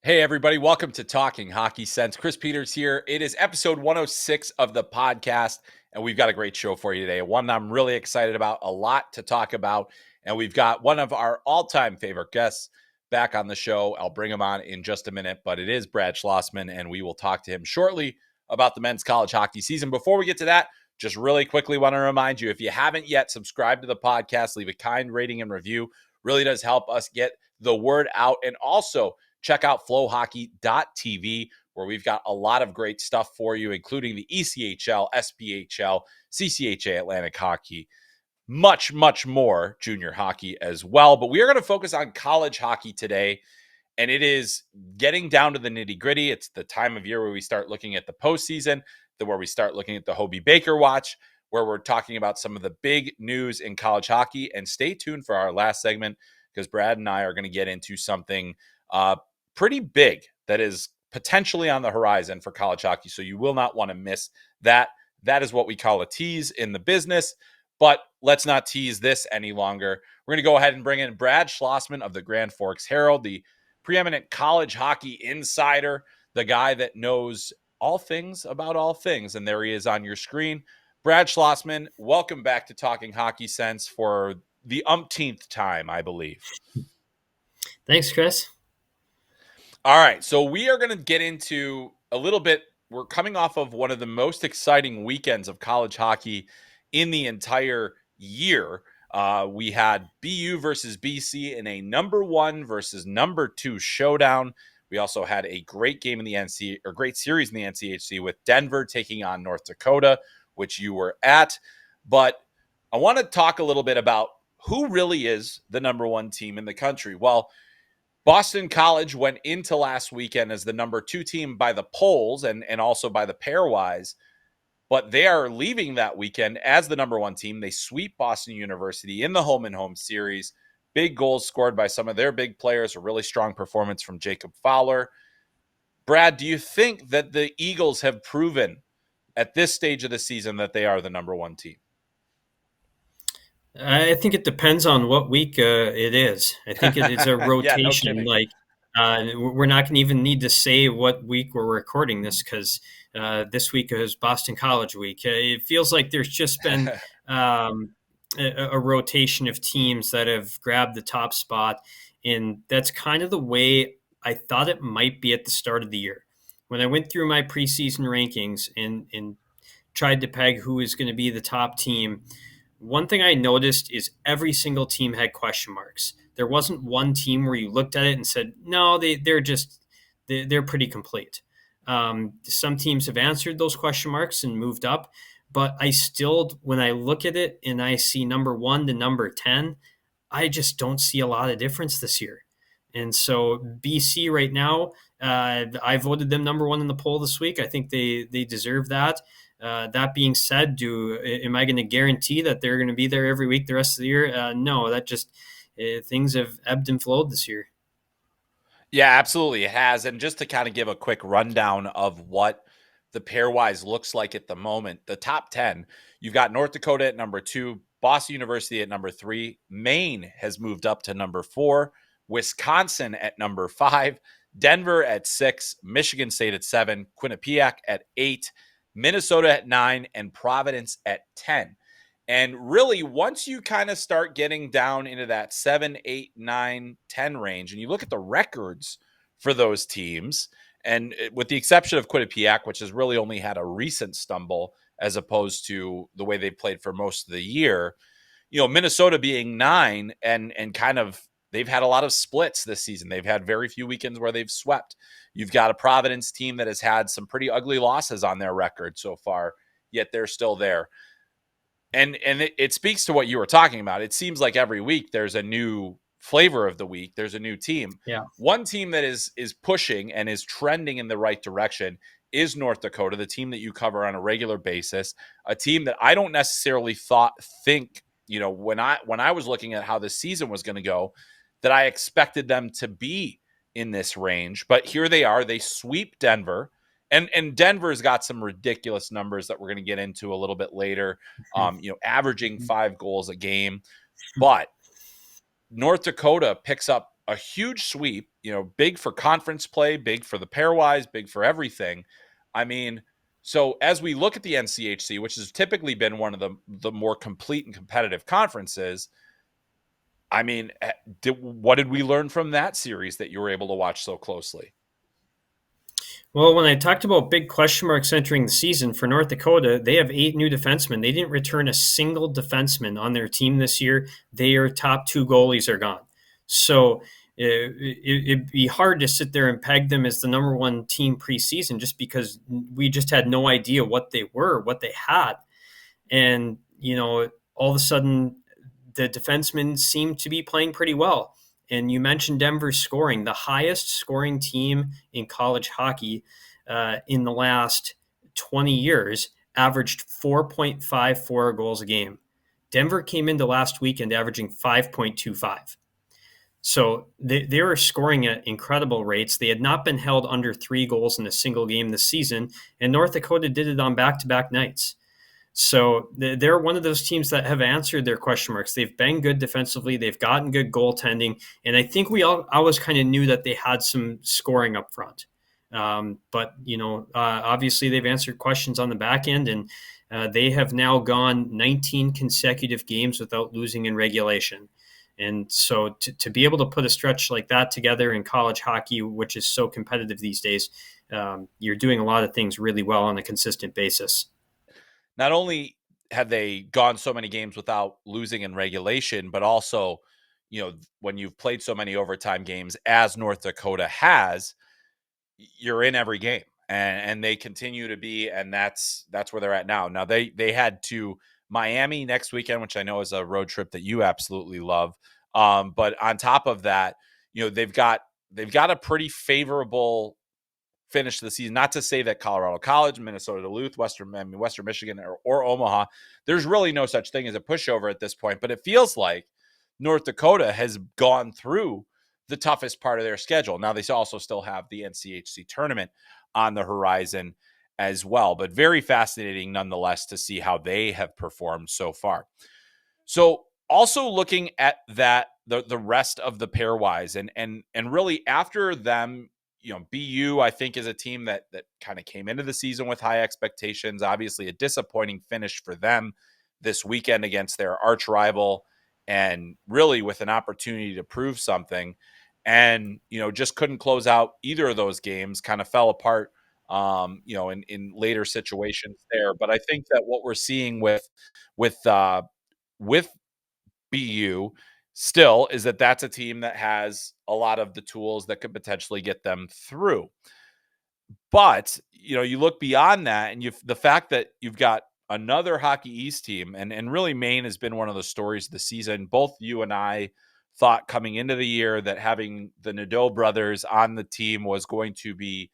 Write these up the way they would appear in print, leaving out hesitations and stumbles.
Hey, everybody. Welcome to Talking Hockey Sense. Chris Peters here. It is episode 106 of the podcast, and we've got a great show for you today. One I'm really excited about, a lot to talk about, and we've got one of our all-time favorite guests back on the show. I'll bring him on in just a minute, but it is Brad Schlossman, and we will talk to him shortly about the men's college hockey season. Before we get to that, just really quickly want to remind you, if you haven't yet subscribed to the podcast, leave a kind rating and review. Really does help us get the word out, and also check out FloHockey.tv, where we've got a lot of great stuff for you, including the ECHL, SPHL, CCHA Atlantic Hockey, much, much more junior hockey as well. But we are going to focus on college hockey today, and it is getting down to the nitty-gritty. It's the time of year where we start looking at the postseason, where we start looking at the Hobey Baker watch, where we're talking about some of the big news in college hockey. And stay tuned for our last segment, because Brad and I are going to get into something pretty big that is potentially on the horizon for college hockey. So you will not want to miss that. That is what we call a tease in the business, but let's not tease this any longer. We're going to go ahead and bring in Brad Schlossman of the Grand Forks Herald, the preeminent college hockey insider, the guy that knows all things about all things. And there he is on your screen. Brad Schlossman, welcome back to Talking Hockey Sense for the umpteenth time, I believe. Thanks, Chris. All right, so we are going to get into a little bit. We're coming off of one of the most exciting weekends of college hockey in the entire year. We had BU versus BC in a number 1 versus number 2 showdown. We also had a great game in the NC, or great series in the NCHC, with Denver taking on North Dakota, which you were at. But I want to talk a little bit about who really is the number 1 team in the country. Well, Boston College went into last weekend as the number 2 team by the polls and also by the pairwise, but they are leaving that weekend as the number 1 team. They sweep Boston University in the home-and-home series. Big goals scored by some of their big players, a really strong performance from Jacob Fowler. Brad, do you think that the Eagles have proven at this stage of the season that they are the number 1 team? I think it depends on what week it is. I think it is a rotation. Yeah, no We're not going to even need to say what week we're recording this, because this week is Boston College week. It feels like there's just been a rotation of teams that have grabbed the top spot, and that's kind of the way I thought it might be at the start of the year. When I went through my preseason rankings and tried to peg who is going to be the top team, one thing I noticed is every single team had question marks. There wasn't one team where you looked at it and said, no, they're pretty complete. Some teams have answered those question marks and moved up, but I still, when I look at it and I see number 1 to number 10, I just don't see a lot of difference this year. And so BC right now, I voted them number 1 in the poll this week. I think they deserve that. That being said, am I going to guarantee that they're going to be there every week the rest of the year? No, that just things have ebbed and flowed this year. Yeah, absolutely, it has. And just to kind of give a quick rundown of what the pairwise looks like at the moment, the top 10, you've got North Dakota at number 2, Boston University at number 3, Maine has moved up to number 4, Wisconsin at number 5, Denver at 6, Michigan State at 7, Quinnipiac at 8, Minnesota at 9, and Providence at 10. And really, once you kind of start getting down into that 7, 8, 9, 10 range, and you look at the records for those teams, and with the exception of Quinnipiac, which has really only had a recent stumble as opposed to the way they played for most of the year, Minnesota being 9 and kind of, they've had a lot of splits this season. They've had very few weekends where they've swept. You've got a Providence team that has had some pretty ugly losses on their record so far, yet they're still there. And it speaks to what you were talking about. It seems like every week there's a new flavor of the week. There's a new team. Yeah. One team that is pushing and is trending in the right direction is North Dakota, the team that you cover on a regular basis, a team that I don't necessarily think, when I was looking at how the season was going to go, that I expected them to be in this range. But here they are. They sweep Denver. And Denver's got some ridiculous numbers that we're going to get into a little bit later, averaging 5 goals a game. But North Dakota picks up a huge sweep big for conference play, big for the pairwise, big for everything. I mean, so as we look at the NCHC, which has typically been one of the more complete and competitive conferences, I mean, what did we learn from that series that you were able to watch so closely? Well, when I talked about big question marks entering the season for North Dakota, they have 8 new defensemen. They didn't return a single defenseman on their team this year. Their top 2 goalies are gone. So it'd be hard to sit there and peg them as the number 1 team preseason just because we just had no idea what they were, what they had. And, all of a sudden, the defensemen seem to be playing pretty well. And you mentioned Denver's scoring, the highest scoring team in college hockey in the last 20 years, averaged 4.54 goals a game. Denver came into last weekend averaging 5.25. So they were scoring at incredible rates. They had not been held under 3 goals in a single game this season, and North Dakota did it on back-to-back nights. So they're one of those teams that have answered their question marks. They've been good defensively. They've gotten good goaltending. And I think we all always kind of knew that they had some scoring up front. But obviously they've answered questions on the back end, and they have now gone 19 consecutive games without losing in regulation. And so to be able to put a stretch like that together in college hockey, which is so competitive these days, you're doing a lot of things really well on a consistent basis. Not only have they gone so many games without losing in regulation, but also, when you've played so many overtime games as North Dakota has, you're in every game, and they continue to be, and that's where they're at now. Now they head to Miami next weekend, which I know is a road trip that you absolutely love. But on top of that, they've got a pretty favorable finish the season. Not to say that Colorado College, Minnesota Duluth, Western Michigan, or Omaha, there's really no such thing as a pushover at this point. But it feels like North Dakota has gone through the toughest part of their schedule. Now they also still have the NCHC tournament on the horizon as well, but very fascinating nonetheless to see how they have performed so far. So also looking at that, the rest of the pairwise and really after them, BU, I think, is a team that kind of came into the season with high expectations. Obviously, a disappointing finish for them this weekend against their arch rival, and really with an opportunity to prove something. And, just couldn't close out either of those games, kind of fell apart, in later situations there. But I think that what we're seeing with BU still is that that's a team that has a lot of the tools that could potentially get them through. But, you look beyond that, and the fact that you've got another Hockey East team, and really Maine has been one of the stories of the season. Both you and I thought coming into the year that having the Nadeau brothers on the team was going to be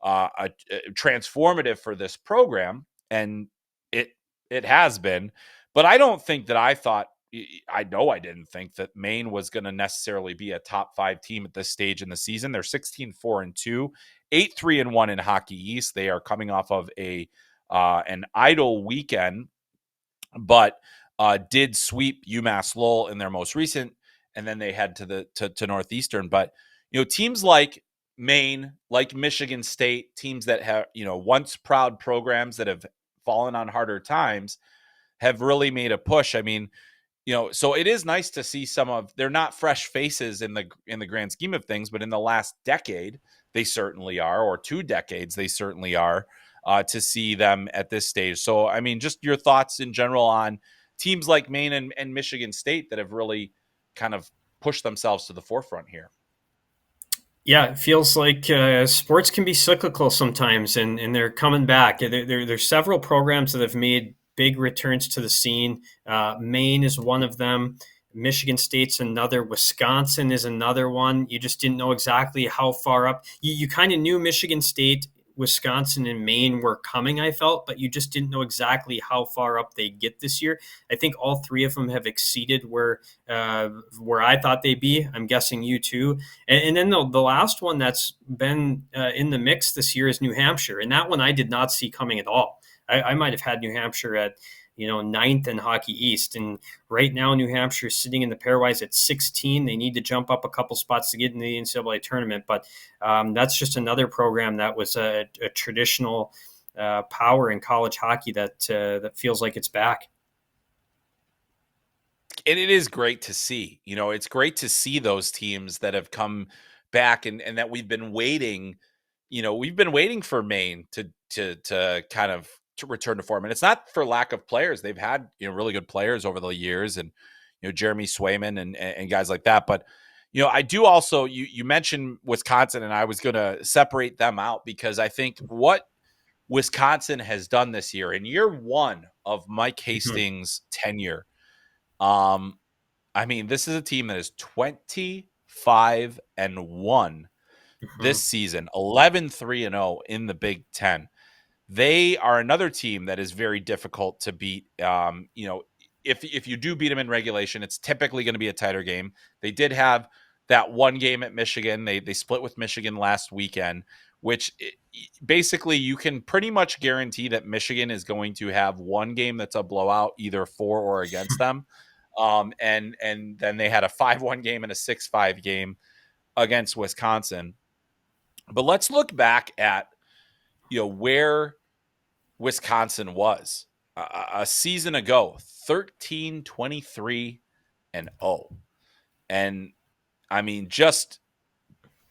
a transformative for this program, and it has been. But I don't think that I know I didn't think that Maine was going to necessarily be a top 5 team at this stage in the season. They're 16-4-2, 8-3-1 in Hockey East. They are coming off of an idle weekend, but did sweep UMass Lowell in their most recent, and then they head to Northeastern. But teams like Maine, like Michigan State, teams that have once proud programs that have fallen on harder times, have really made a push. I mean, so it is nice to see they're not fresh faces in the grand scheme of things, but in the last decade, they certainly are, or 2 decades, they certainly are, to see them at this stage. So, I mean, just your thoughts in general on teams like Maine and Michigan State that have really kind of pushed themselves to the forefront here. Yeah, it feels like sports can be cyclical sometimes, and they're coming back. There's several programs that have made big returns to the scene. Maine is one of them. Michigan State's another. Wisconsin is another one. You just didn't know exactly how far up. You kind of knew Michigan State, Wisconsin, and Maine were coming, I felt, but you just didn't know exactly how far up they'd get this year. I think all 3 of them have exceeded where I thought they'd be. I'm guessing you too. And then the last one that's been in the mix this year is New Hampshire, and that one I did not see coming at all. I might have had New Hampshire at ninth in Hockey East. And right now, New Hampshire is sitting in the pairwise at 16. They need to jump up a couple spots to get in the NCAA tournament. But that's just another program that was a traditional power in college hockey that feels like it's back. And it is great to see. It's great to see those teams that have come back and that we've been waiting. We've been waiting for Maine to kind of to return to form, and it's not for lack of players. They've had really good players over the years, and Jeremy Swayman and guys like that. But I do also you mentioned Wisconsin, and I was going to separate them out because I think what Wisconsin has done this year in year one of Mike Hastings' tenure. I mean, this is a team that is 25-1 this season, 11-3-0 in the Big Ten. They are another team that is very difficult to beat. If you do beat them in regulation, it's typically going to be a tighter game. They did have that one game at Michigan. They split with Michigan last weekend, which basically you can pretty much guarantee that Michigan is going to have one game that's a blowout, either for or against them. And then they had a 5-1 game and a 6-5 game against Wisconsin. But let's look back at where Wisconsin was a season ago, 13-23-0. And I mean, just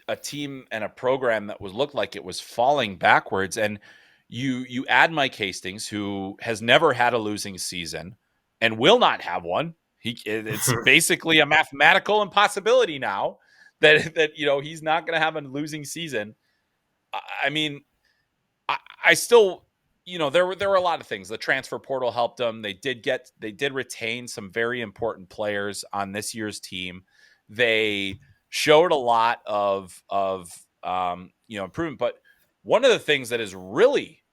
a team and a program that looked like it was falling backwards. And you add Mike Hastings, who has never had a losing season and will not have one. It's basically a mathematical impossibility now that he's not going to have a losing season. I mean, I still, there were a lot of things. The transfer portal helped them. They did retain some very important players on this year's team. They showed a lot of improvement. But one of the things that has really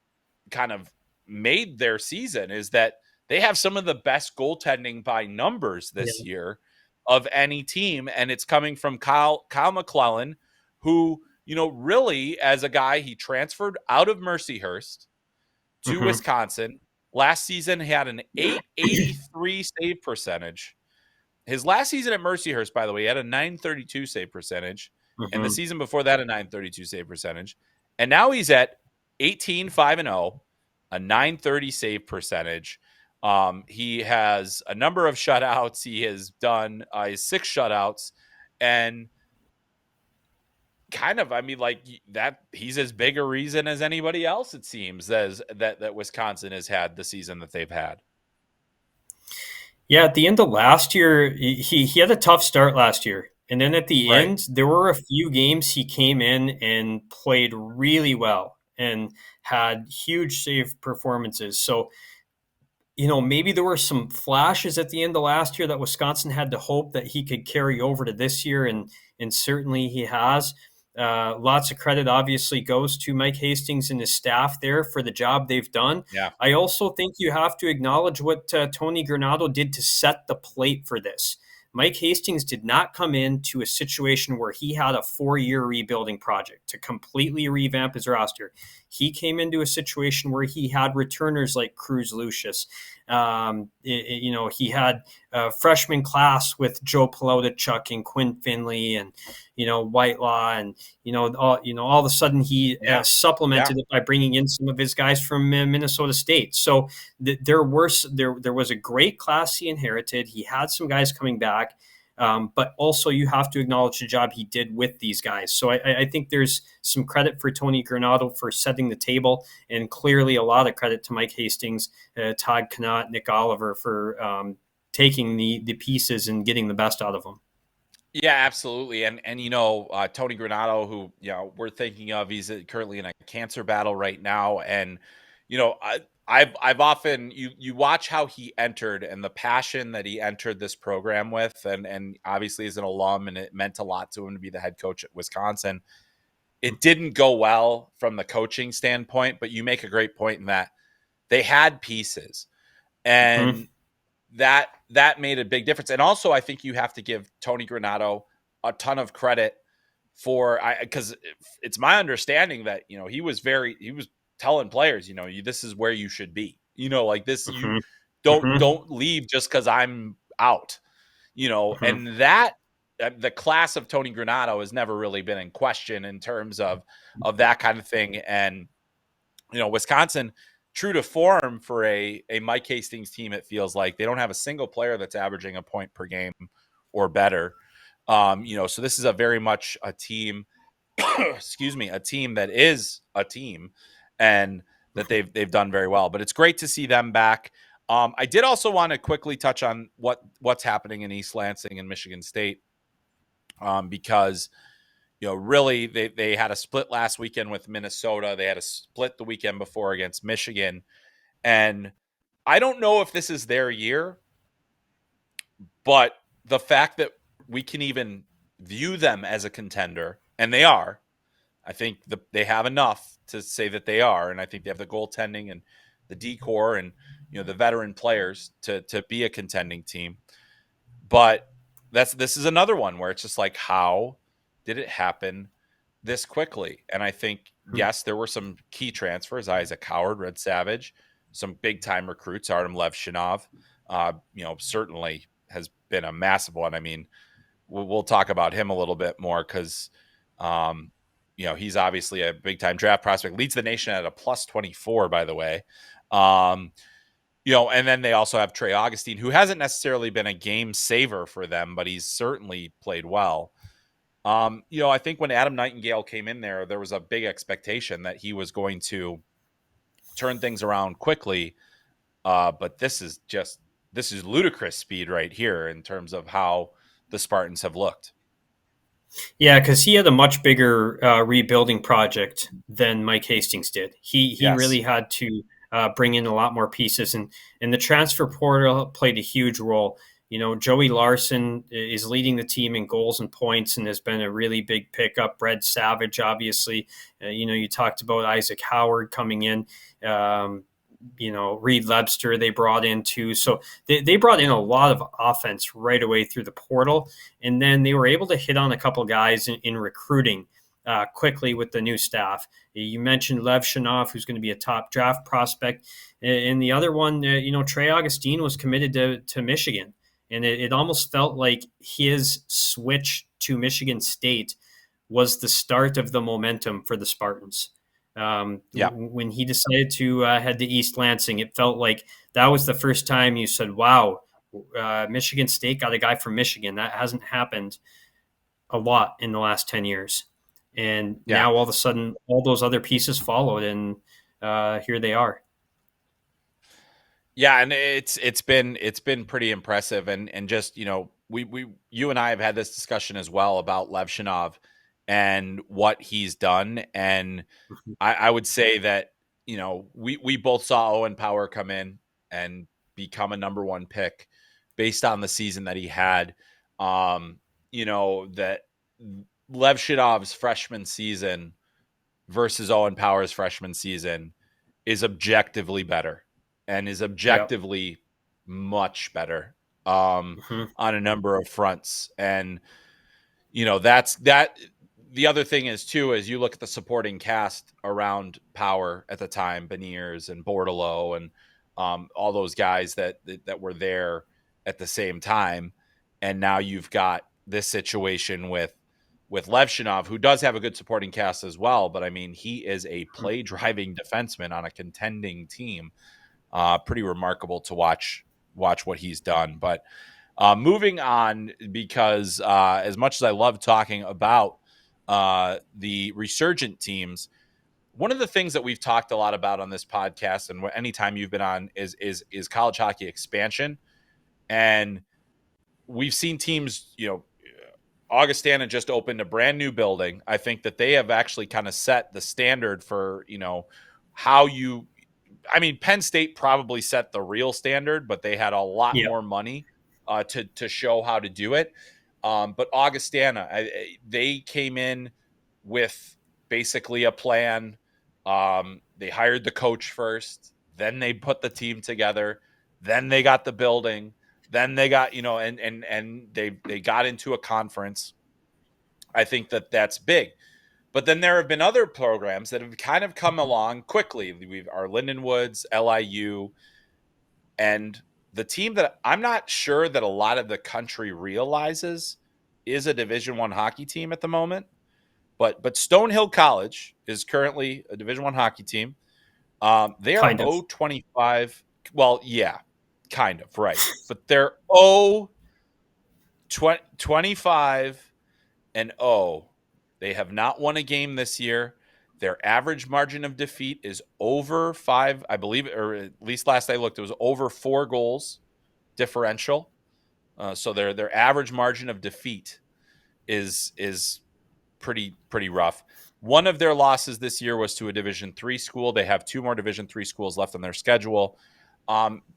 kind of made their season is that they have some of the best goaltending by numbers this year of any team. And it's coming from Kyle McClellan, who, really as a guy, he transferred out of Mercyhurst to Wisconsin. Last season, he had an 883 save percentage. His last season at Mercyhurst, by the way, he had a 932 save percentage. And the season before that, a 932 save percentage. And now he's at 18-5-0, a 930 save percentage. He has a number of shutouts. He has done 6 shutouts, and kind of, I mean, like that, he's as big a reason as anybody else, it seems, as that Wisconsin has had the season that they've had. Yeah, at the end of last year, he had a tough start last year. And then at the end, there were a few games he came in and played really well and had huge save performances. So, maybe there were some flashes at the end of last year that Wisconsin had to hope that he could carry over to this year, and certainly he has. Lots of credit obviously goes to Mike Hastings and his staff there for the job they've done. Yeah. I also think you have to acknowledge what Tony Granato did to set the plate for this. Mike Hastings did not come into a situation where he had a 4-year rebuilding project to completely revamp his roster. He came into a situation where he had returners like Cruz Lucius. He had a freshman class with Joe Polotachuk and Quinn Finley and, Whitelaw, and, all of a sudden he supplemented it by bringing in some of his guys from Minnesota State. So there was a great class he inherited. He had some guys coming back. But also you have to acknowledge the job he did with these guys. So I think there's some credit for Tony Granato for setting the table, and clearly a lot of credit to Mike Hastings, Todd Connaught, Nick Oliver for taking the pieces and getting the best out of them. Yeah, absolutely. And Tony Granato, who, we're thinking of, he's currently in a cancer battle right now. And, I've often, you watch how he entered and the passion that he entered this program with, and obviously as an alum, and it meant a lot to him to be the head coach at Wisconsin. It didn't go well from the coaching standpoint, but you make a great point in that they had pieces, and that made a big difference. And also I think you have to give Tony Granato a ton of credit for, because it's my understanding that, he was telling players, this is where you should be, like this, Mm-hmm. don't leave just because I'm out, Mm-hmm. and that the class of Tony Granato has never really been in question in terms of that kind of thing. And Wisconsin, true to form for a Mike Hastings team, it feels like they don't have a single player that's averaging a point per game or better. So this is a very much a team, excuse me, a team that is a team, and that they've done very well. But it's great to see them back. I did also want to quickly touch on what's happening in East Lansing and Michigan State, because really they had a split last weekend with Minnesota. They had a split the weekend before against Michigan, and I don't know if this is their year, but the fact that we can even view them as a contender, and they are, I think they have enough to say that they are, and I think they have the goaltending and the decor and the veteran players to be a contending team. But this is another one where it's just like, how did it happen this quickly? And I think, yes, there were some key transfers: Isaac Howard, Red Savage, some big time recruits. Artem Levshinov, certainly has been a massive one. I mean, we'll talk about him a little bit more because, he's obviously a big time draft prospect. Leads the nation at a +24, by the way. And then they also have Trey Augustine, who hasn't necessarily been a game saver for them, but he's certainly played well. I think when Adam Nightingale came in there was a big expectation that he was going to turn things around quickly. But this is ludicrous speed right here in terms of how the Spartans have looked. Yeah, because he had a much bigger rebuilding project than Mike Hastings did. He Yes. really had to bring in a lot more pieces, and the transfer portal played a huge role. Joey Larson is leading the team in goals and points, and has been a really big pickup. Brad Savage, obviously, you talked about Isaac Howard coming in. Reed Lebster they brought in too. So they brought in a lot of offense right away through the portal. And then they were able to hit on a couple guys in recruiting quickly with the new staff. You mentioned Lev Shanov, who's going to be a top draft prospect. And the other one, Trey Augustine was committed to Michigan. And it almost felt like his switch to Michigan State was the start of the momentum for the Spartans. Yeah. When he decided to head to East Lansing, it felt like that was the first time you said, wow, Michigan State got a guy from Michigan. That hasn't happened a lot in the last 10 years. And Yeah. now all of a sudden, all those other pieces followed, and here they are. Yeah, and it's been pretty impressive, and just we you and I have had this discussion as well about Levshinov and what he's done, and I would say that we both saw Owen Power come in and become a number one pick based on the season that he had. That Levshinov's freshman season versus Owen Power's freshman season is objectively better, and is Yeah. objectively much better Mm-hmm. on a number of fronts. And that's that. The other thing is too, as you look at the supporting cast around Power at the time, Beniers and Bordelot and all those guys that were there at the same time, and now you've got this situation with Levshinov, who does have a good supporting cast as well. But I mean, he is a play driving defenseman on a contending team. Pretty remarkable to watch what he's done. But moving on, because as much as I love talking about the Resurgent teams, one of the things that we've talked a lot about on this podcast, and anytime you've been on, is college hockey expansion. And we've seen teams, Augustana just opened a brand new building. I think that they have actually kind of set the standard for, how you, I mean, Penn State probably set the real standard, but they had a lot Yeah. more money to show how to do it. But Augustana, they came in with basically a plan. They hired the coach first, then they put the team together, then they got the building, then they got and they got into a conference. I think that that's big. But then there have been other programs that have kind of come along quickly. We've our Lindenwoods, LIU, and the team that I'm not sure that a lot of the country realizes is a Division I hockey team at the moment. But Stonehill College is currently a Division I hockey team. They are Kind of. 0-25. Well, yeah, kind of, right. But they're 0-25 and 0. They have not won a game this year. Their average margin of defeat is over 5, I believe, or at least last I looked, it was over 4 goals differential. So their average margin of defeat is pretty rough. One of their losses this year was to a Division III school. They have 2 more Division III schools left on their schedule.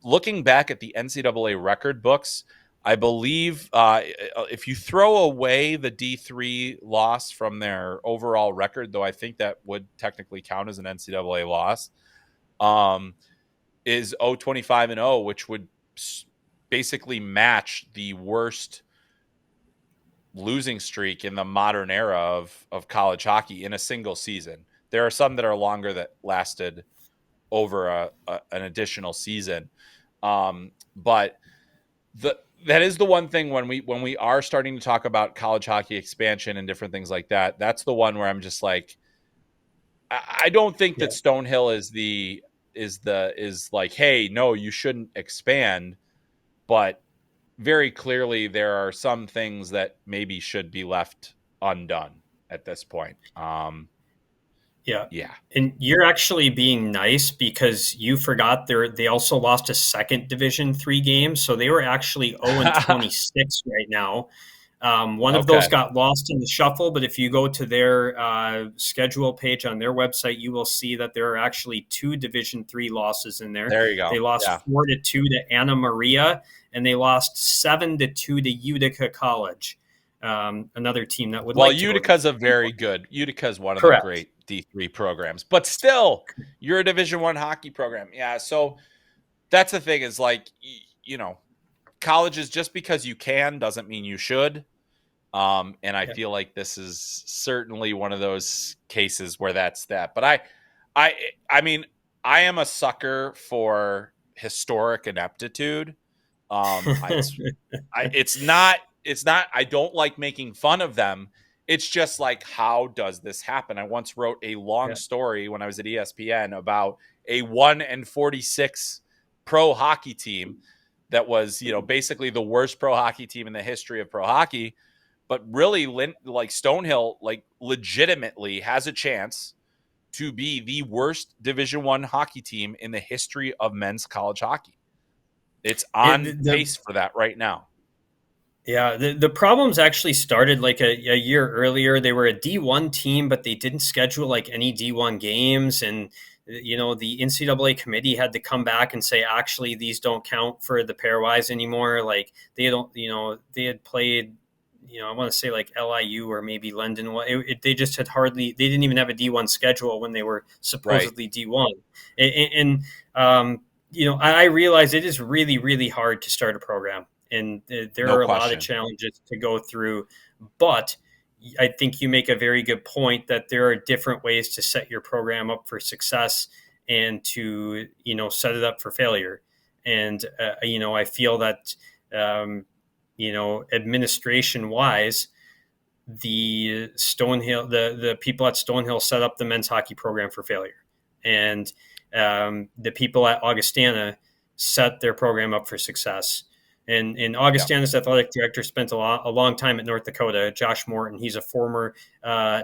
Looking back at the NCAA record books, I believe if you throw away the D3 loss from their overall record, though I think that would technically count as an NCAA loss, is 0-25 and 0, which would basically match the worst losing streak in the modern era of college hockey in a single season. There are some that are longer that lasted over an additional season. But that is the one thing when we are starting to talk about college hockey expansion and different things like that. That's the one where I'm just like, I don't think that Stonehill is like, hey, no, you shouldn't expand, but very clearly there are some things that maybe should be left undone at this point. Yeah. And you're actually being nice because you forgot they also lost a second Division III game, so they were actually 0-26 right now. One of those got lost in the shuffle, but if you go to their schedule page on their website, you will see that there are actually 2 Division III losses in there. There you go. They lost 4-2 to Anna Maria, and they lost 7-2 to Utica College, another team that would like to Utica's a very good. Utica's one of Correct. the great D3 programs, but still, you're a Division I hockey program. Yeah, so that's the thing is like, colleges, just because you can doesn't mean you should. And I feel like this is certainly one of those cases where that's that. But I mean, I am a sucker for historic ineptitude. It's not, I don't like making fun of them. It's just like, how does this happen? I once wrote a long story when I was at ESPN about a 1-46 pro hockey team that was, basically the worst pro hockey team in the history of pro hockey. But really, like Stonehill, like legitimately has a chance to be the worst Division I hockey team in the history of men's college hockey. It's on pace for that right now. Yeah, the problems actually started like a year earlier. They were a D1 team, but they didn't schedule like any D1 games. And, the NCAA committee had to come back and say, actually, these don't count for the pairwise anymore. Like they don't, they had played, I want to say like LIU or maybe London. They just had they didn't even have a D1 schedule when they were supposedly D1. And I realize it is really, really hard to start a program. And there are a lot of challenges to go through. But I think you make a very good point that there are different ways to set your program up for success and to, set it up for failure. And, I feel that, administration wise, the Stonehill, the people at Stonehill set up the men's hockey program for failure. And the people at Augustana set their program up for success. And Augustana's athletic director spent a long time at North Dakota, Josh Morton. He's a former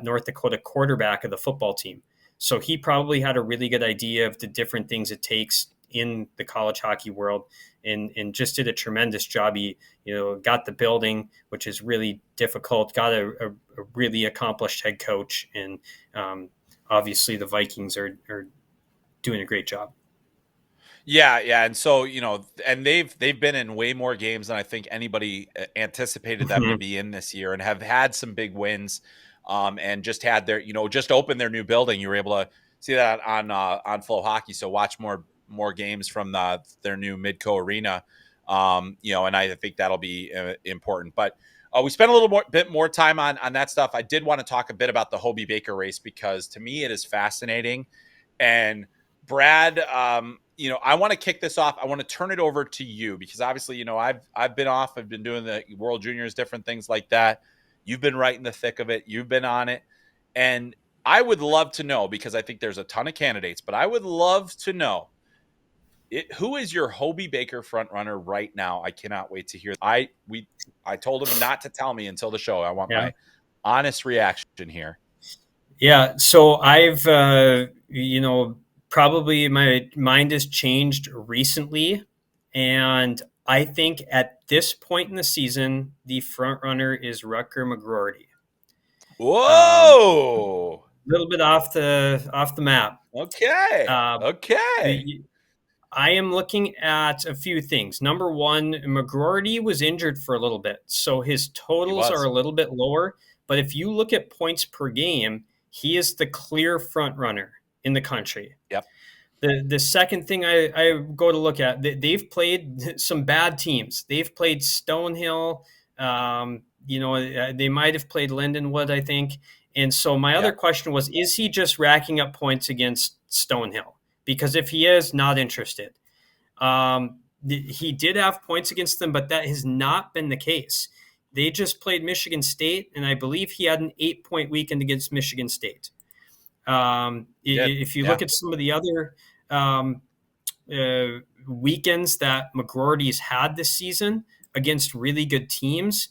North Dakota quarterback of the football team. So he probably had a really good idea of the different things it takes in the college hockey world and just did a tremendous job. He, got the building, which is really difficult, got a really accomplished head coach. And obviously the Vikings are doing a great job. Yeah. And so, and they've been in way more games than I think anybody anticipated them to be in this year, and have had some big wins, and just had their, just opened their new building. You were able to see that on FloHockey. So watch more games from their new Midco arena, and I think that'll be important. But we spent a little bit more time on that stuff. I did want to talk a bit about the Hobey Baker race, because to me it is fascinating. And Brad, I want to kick this off. I want to turn it over to you because obviously, I've been off. I've been doing the World Juniors, different things like that. You've been right in the thick of it. You've been on it. And I would love to know, because I think there's a ton of candidates, but I would love to know who is your Hobie Baker front runner right now. I cannot wait to hear. I told him not to tell me until the show. I want Yeah. my honest reaction here. Yeah. So I've, probably my mind has changed recently. And I think at this point in the season, the front runner is Rutger McGroarty. Whoa. A little bit off the map. Okay. Uh, Okay. I am looking at a few things. Number one, McGroarty was injured for a little bit, so his He totals are was. a little bit lower. But if you look at points per game, he is the clear front runner in the country. Yep. The second thing I go to look at, they've played some bad teams. They've played Stonehill. They might have played Lindenwood, I think. And so my other Yep. question was, is he just racking up points against Stonehill? Because if he is, not interested. He did have points against them, but that has not been the case. They just played Michigan State, and I believe he had an 8-point weekend against Michigan State. If you look at some of the other weekends that McGroarty's had this season against really good teams,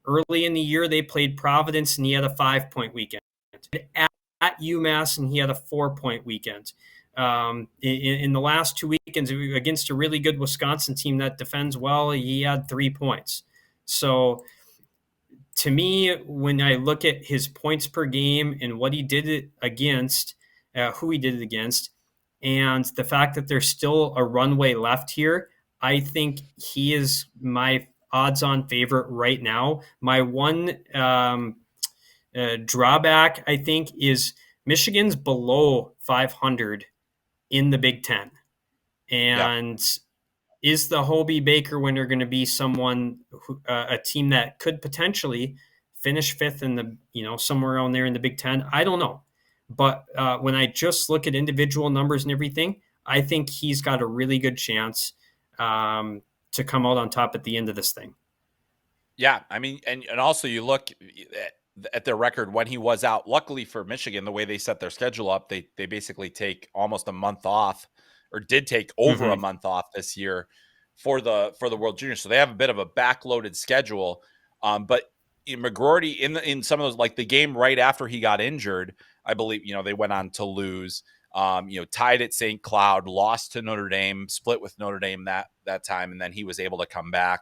early in the year they played Providence, and he had a 5-point weekend. At UMass, and he had a 4-point weekend. In the last 2 weekends against a really good Wisconsin team that defends well, he had 3 points. So to me, when I look at his points per game and what he did it against, who he did it against, and the fact that there's still a runway left here, I think he is my odds-on favorite right now. My one drawback, I think, is Michigan's below 500 in the Big Ten. And is the Hobey Baker winner going to be someone, a team that could potentially finish fifth in the, somewhere around there in the Big Ten? I don't know. But when I just look at individual numbers and everything, I think he's got a really good chance to come out on top at the end of this thing. Yeah. I mean, and also you look at their record when he was out. Luckily for Michigan, the way they set their schedule up, they basically take almost a month off, or did take over a month off this year for the World Juniors. So they have a bit of a backloaded schedule. But McGroarty in some of those, like the game right after he got injured, I believe, they went on to lose, tied at St. Cloud, lost to Notre Dame, split with Notre Dame that time. And then he was able to come back.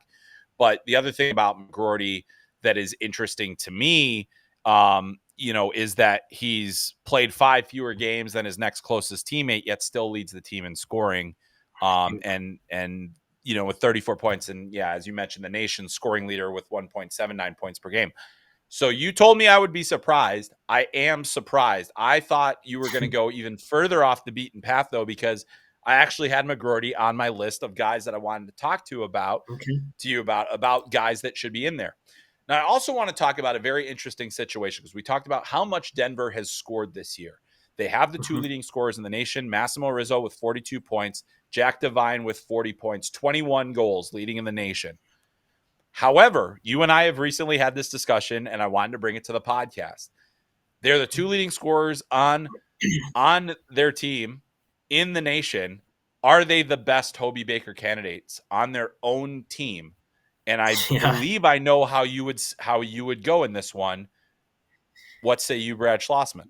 But the other thing about McGroarty that is interesting to me, is that he's played 5 fewer games than his next closest teammate, yet still leads the team in scoring. And with 34 points, and as you mentioned, the nation's scoring leader with 1.79 points per game. So you told me I would be surprised. I am surprised. I thought you were going to go even further off the beaten path, though, because I actually had McGroarty on my list of guys that I wanted to talk to you about guys that should be in there. Now, I also want to talk about a very interesting situation, because we talked about how much Denver has scored this year. They have the 2 leading scorers in the nation, Massimo Rizzo with 42 points, Jack Devine with 40 points, 21 goals leading in the nation. However, you and I have recently had this discussion, and I wanted to bring it to the podcast. They're the 2 leading scorers on their team in the nation. Are they the best Hobey Baker candidates on their own team? And I believe I know how you would go in this one. What say you, Brad Schlossman?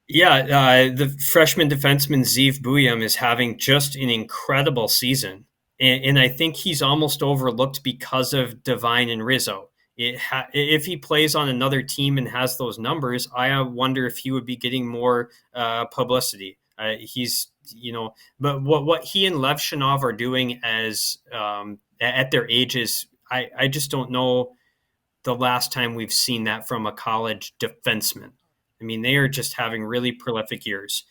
Yeah, the freshman defenseman Zeev Buyam is having just an incredible season. And I think he's almost overlooked because of Devine and Rizzo. If he plays on another team and has those numbers, I wonder if he would be getting more publicity. But what he and Lev Shanov are doing as at their ages, I just don't know the last time we've seen that from a college defenseman. I mean, they are just having really prolific years.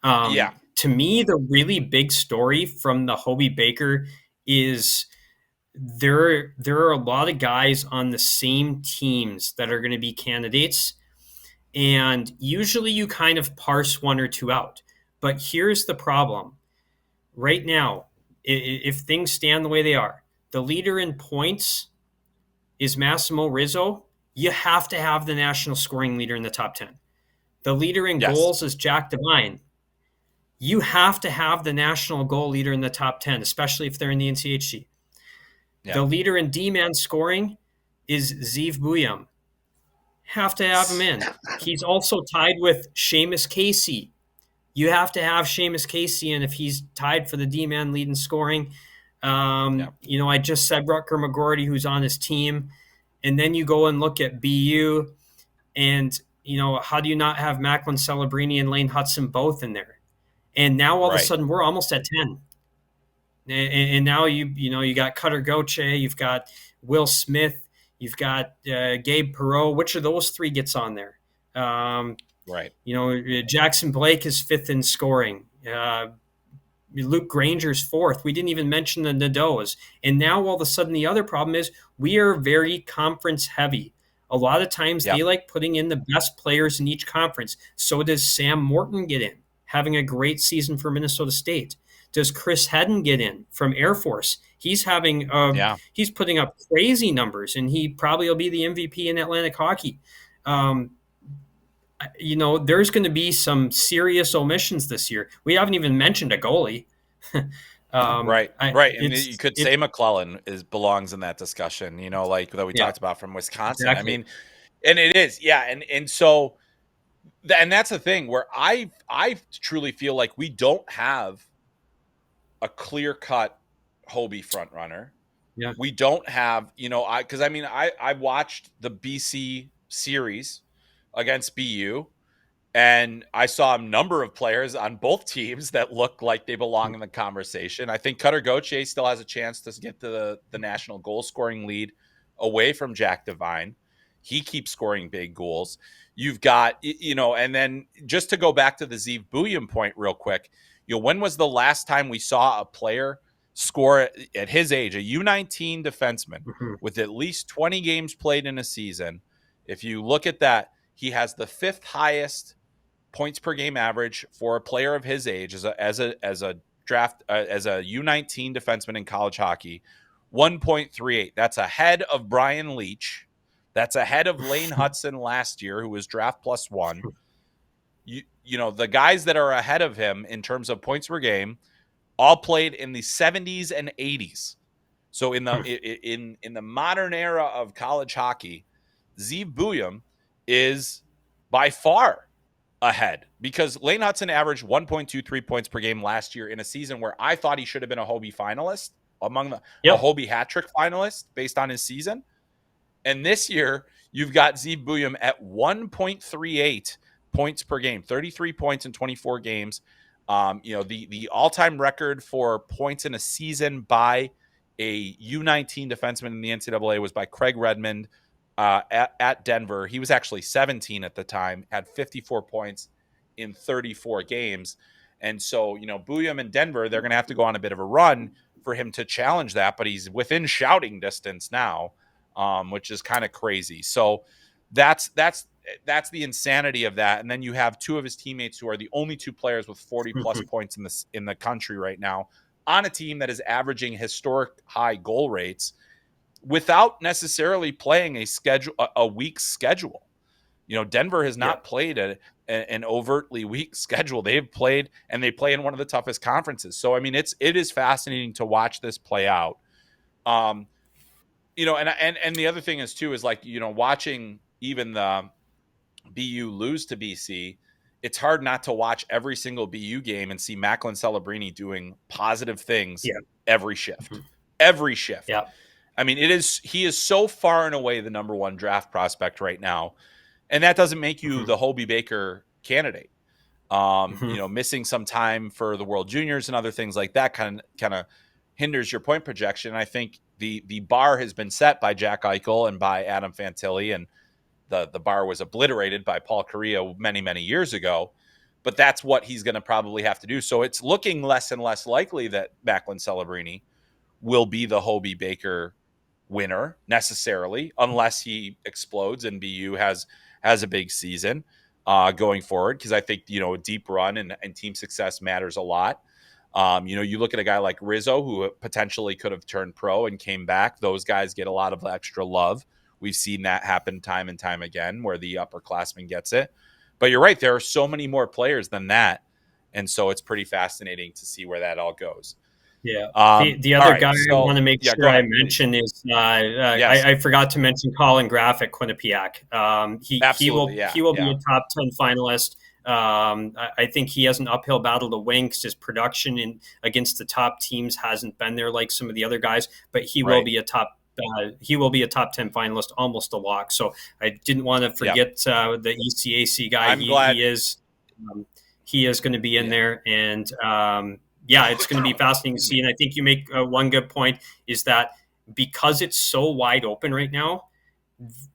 To me, the really big story from the Hobey Baker is there are a lot of guys on the same teams that are going to be candidates. And usually you kind of parse one or two out. But here's the problem. right now, if things stand the way they are, the leader in points is Massimo Rizzo. You have to have the national scoring leader in the top 10. The leader in Yes. goals is Jack Devine. You have to have the national goal leader in the top 10, especially if they're in the NCHC. Yeah. The leader in D-man scoring is Zeev Buyam. Have to have him in. He's also tied with Seamus Casey. You have to have Seamus Casey in if he's tied for the D-man lead in scoring. Yeah. I just said Rutger McGorty, who's on his team. And then you go and look at BU, and, how do you not have Macklin Celebrini and Lane Hudson both in there? And now all of a Right. sudden we're almost at 10. And now you got Cutter Goche, you've got Will Smith, you've got Gabe Perreault. Which of those three gets on there? Right. Jackson Blake is fifth in scoring. Luke Granger's fourth. We didn't even mention the Nadeaus. And now all of a sudden the other problem is we are very conference heavy. A lot of times Yeah. they like putting in the best players in each conference. So does Sam Morton get in, having a great season for Minnesota State? Does Chris Hedden get in from Air Force? He's Yeah. he's putting up crazy numbers, and he probably will be the MVP in Atlantic hockey. Um, there's going to be some serious omissions this year. We haven't even mentioned a goalie. Right. Right. And you It's could say McClellan belongs in that discussion, like that we yeah, talked about from Wisconsin. I exactly. mean, and it is, yeah. And so, and that's the thing where I truly feel like we don't have a clear cut Hobie front runner. Yeah. We don't have, because I watched the BC series against BU, and I saw a number of players on both teams that look like they belong in the conversation. I think Cutter Gauthier still has a chance to get to the national goal scoring lead away from Jack Devine. He keeps scoring big goals. You've got, and then just to go back to the Zeev Buyam point real quick, when was the last time we saw a player score at his age, a U19 defenseman Mm-hmm. with at least 20 games played in a season? If you look at that, he has the fifth highest points per game average for a player of his age as a draft as a U19 defenseman in college hockey, 1.38. That's ahead of Brian Leach. That's ahead of Lane Hudson last year, who was draft +1. The guys that are ahead of him in terms of points per game all played in the 70s and 80s. So in the modern era of college hockey, Zeev Buyam is by far ahead, because Lane Hudson averaged 1.23 points per game last year in a season where I thought he should have been a Hobie finalist, a Yep. Hobie hat trick finalist based on his season. And this year, you've got Zeev Buyam at 1.38 points per game, 33 points in 24 games. The all-time record for points in a season by a U19 defenseman in the NCAA was by Craig Redmond at Denver. He was actually 17 at the time, had 54 points in 34 games. And so, Buyam in Denver, they're going to have to go on a bit of a run for him to challenge that, but he's within shouting distance now, which is kind of crazy. So that's the insanity of that. And then you have two of his teammates who are the only two players with 40 plus Mm-hmm. points in the country right now on a team that is averaging historic high goal rates without necessarily playing a weak schedule. Denver has Yeah. not played an overtly weak schedule. They've played, and they play in one of the toughest conferences. So, I mean, it is fascinating to watch this play out. And the other thing is too, is like, watching even the BU lose to BC, it's hard not to watch every single BU game and see Macklin Celebrini doing positive things Yeah. every shift. Mm-hmm. Every shift. Yeah. I mean, he is so far and away the number one draft prospect right now. And that doesn't make you Mm-hmm. the Hobie Baker candidate. Mm-hmm. Missing some time for the World Juniors and other things like that kind of hinders your point projection. I think the bar has been set by Jack Eichel and by Adam Fantilli, and the bar was obliterated by Paul Kariya many, many years ago. But that's what he's going to probably have to do. So it's looking less and less likely that Macklin Celebrini will be the Hobie Baker winner necessarily, unless he explodes and BU has a big season going forward. Because I think a deep run and team success matters a lot. You look at a guy like Rizzo, who potentially could have turned pro and came back. Those guys get a lot of extra love. We've seen that happen time and time again where the upperclassman gets it. But you're right. There are so many more players than that. And so it's pretty fascinating to see where that all goes. Yeah. The All other right. guy I So, want to make yeah, sure go I ahead, please. mention is Yes, I forgot to mention Colin Graff at Quinnipiac. He absolutely. will Yeah. he will be Yeah. a top 10 finalist. I think he has an uphill battle to win because his production against the top teams hasn't been there like some of the other guys. But Right. he will be a top 10 finalist, almost a lock. So I didn't want to Yeah. forget the ECAC guy. I'm glad. Um, he is going to be in Yeah. there, and yeah, it's going to be fascinating to Excuse see. me. And I think you make one good point is that because it's so wide open right now,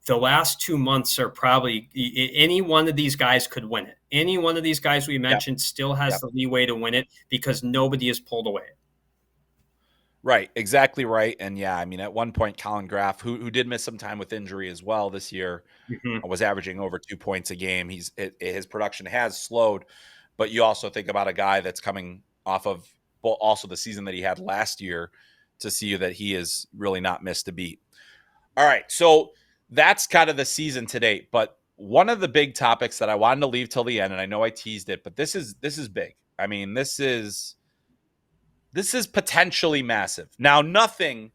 the last 2 months are probably any one of these guys could win it. Any one of these guys we Yep. mentioned still has Yep. the leeway to win it because nobody is pulled away. Right, exactly right. And yeah, I mean, at one point, Colin Graff, who did miss some time with injury as well this year, Mm-hmm. was averaging over 2 points a game. His production has slowed, but you also think about a guy that's coming off of also the season that he had last year to see that he is really not missed a beat. All right, so that's kind of the season to date. But one of the big topics that I wanted to leave till the end, and I know I teased it, but this is big. I mean, this is potentially massive. Now, nothing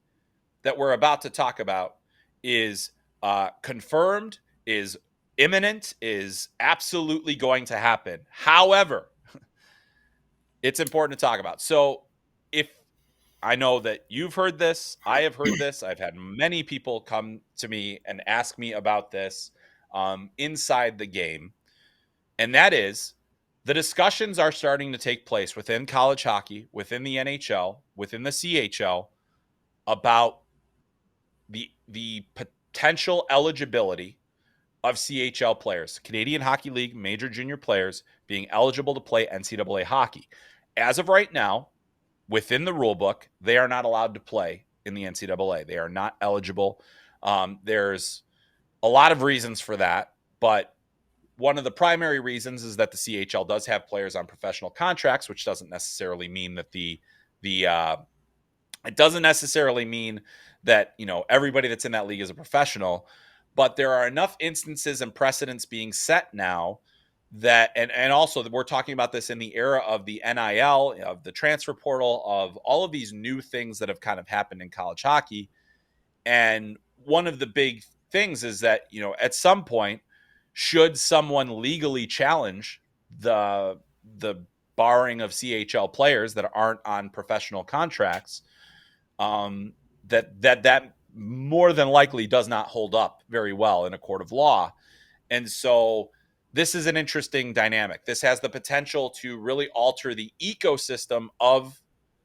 that we're about to talk about is confirmed, is imminent, is absolutely going to happen. However, it's important to talk about. So, if I know that you've heard this, I have heard this, I've had many people come to me and ask me about this inside the game, and that is the discussions are starting to take place within college hockey, within the NHL, within the CHL about the potential eligibility of CHL players, Canadian Hockey League major junior players being eligible to play NCAA hockey. As of right now, within the rule book, they are not allowed to play in the NCAA. They are not eligible. There's a lot of reasons for that, but one of the primary reasons is that the CHL does have players on professional contracts, which doesn't necessarily mean that the it doesn't necessarily mean that, everybody that's in that league is a professional, but there are enough instances and precedents being set now that, and also we're talking about this in the era of the NIL, of the transfer portal, of all of these new things that have kind of happened in college hockey. And one of the big things is that, at some point, should someone legally challenge the barring of CHL players that aren't on professional contracts, that more than likely does not hold up very well in a court of law. And so this is an interesting dynamic. This has the potential to really alter the ecosystem of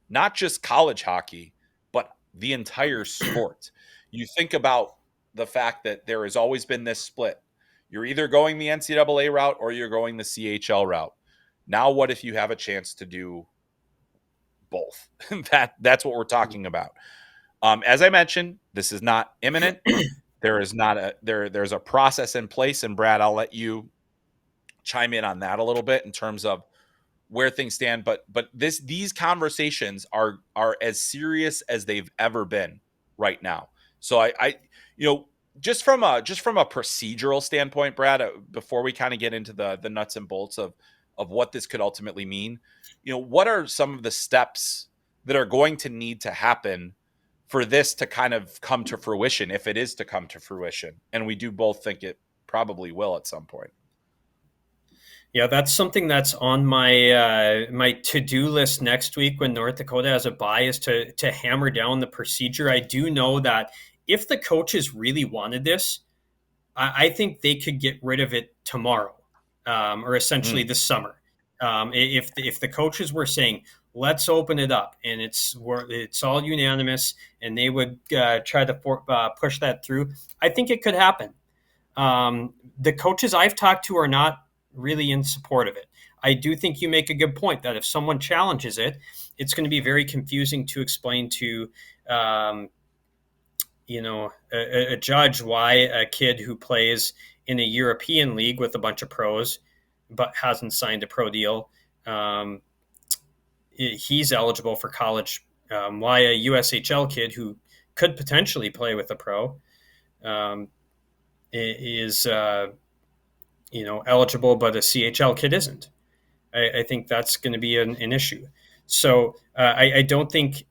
not just college hockey, but the entire sport. You think about the fact that there has always been this split. You're either going the NCAA route or you're going the CHL route. Now, what if you have a chance to do both? That's what we're talking about. As I mentioned, this is not imminent. There is not there's a process in place, and Brad, I'll let you chime in on that a little bit in terms of where things stand. But these conversations are as serious as they've ever been right now. So I just from a procedural standpoint, Brad, before we kind of get into the nuts and bolts of what this could ultimately mean, what are some of the steps that are going to need to happen for this to kind of come to fruition, if it is to come to fruition? And we do both think it probably will at some point. Yeah, that's something that's on my to-do list next week when North Dakota has a bye, is to hammer down the procedure. I do know that if the coaches really wanted this, I think they could get rid of it tomorrow, or essentially Mm. this summer. If the coaches were saying, let's open it up, and it's all unanimous, and they would try to push that through, I think it could happen. The coaches I've talked to are not really in support of it. I do think you make a good point that if someone challenges it, it's going to be very confusing to explain to a judge why a kid who plays in a European league with a bunch of pros but hasn't signed a pro deal he's eligible for college. Why a USHL kid who could potentially play with a pro um, is eligible, but a CHL kid isn't. I think that's going to be an issue. So I don't think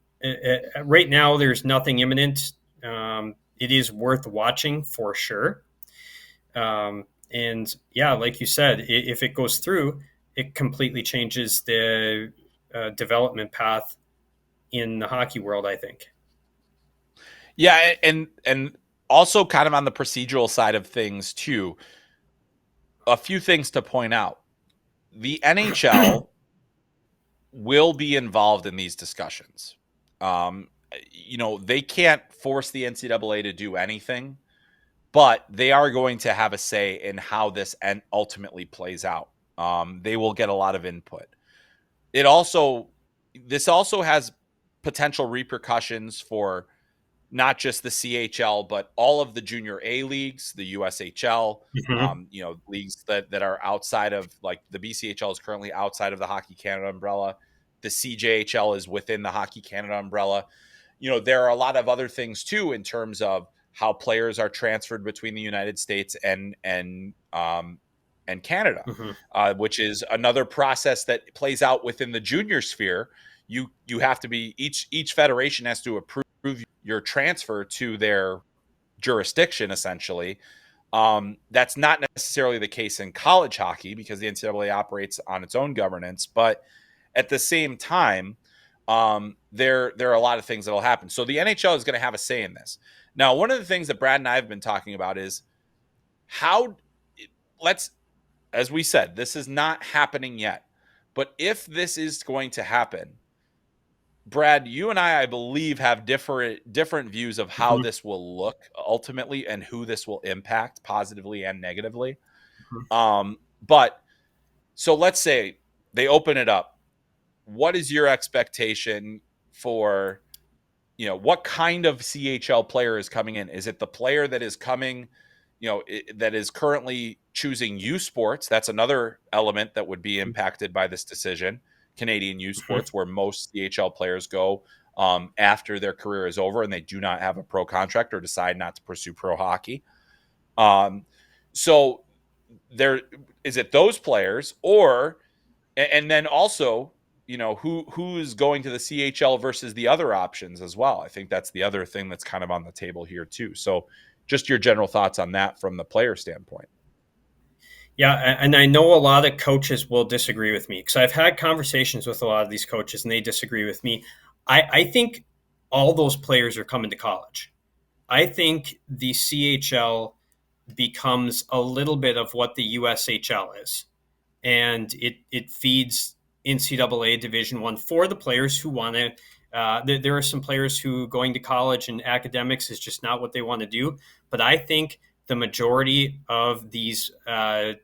right now there's nothing imminent. It is worth watching for sure. And yeah, like you said, if it goes through, it completely changes the development path in the hockey world, I think. Yeah, and also kind of on the procedural side of things too. A few things to point out. The NHL will be involved in these discussions. Um, they can't force the NCAA to do anything, but they are going to have a say in how this ultimately plays out. They will get a lot of input. This also has potential repercussions for not just the CHL, but all of the junior A leagues, the USHL, Mm-hmm. leagues that are outside of, like, the BCHL is currently outside of the Hockey Canada umbrella. The CJHL is within the Hockey Canada umbrella. There are a lot of other things too in terms of how players are transferred between the United States and Canada, Mm-hmm. which is another process that plays out within the junior sphere. You have to be each federation has to approve your transfer to their jurisdiction, essentially. That's not necessarily the case in college hockey because the NCAA operates on its own governance, but at the same time, there are a lot of things that will happen. So the NHL is going to have a say in this. Now, one of the things that Brad and I have been talking about is how let's, as we said, this is not happening yet. But if this is going to happen, Brad, you and I believe, have different views of how Mm-hmm. this will look ultimately and who this will impact positively and negatively. Mm-hmm. But so let's say they open it up. What is your expectation for, what kind of CHL player is coming in? Is it the player that is coming, that is currently choosing U Sports? That's another element that would be impacted by this decision. Canadian U Sports, where most CHL players go after their career is over and they do not have a pro contract or decide not to pursue pro hockey. So there is it those players, or and then also, who's going to the CHL versus the other options as well. I think that's the other thing that's kind of on the table here too. So just your general thoughts on that from the player standpoint. Yeah, and I know a lot of coaches will disagree with me because I've had conversations with a lot of these coaches and they disagree with me. I think all those players are coming to college. I think the CHL becomes a little bit of what the USHL is, and it feeds NCAA Division One for the players who want to. There are some players who going to college and academics is just not what they want to do. But I think the majority of these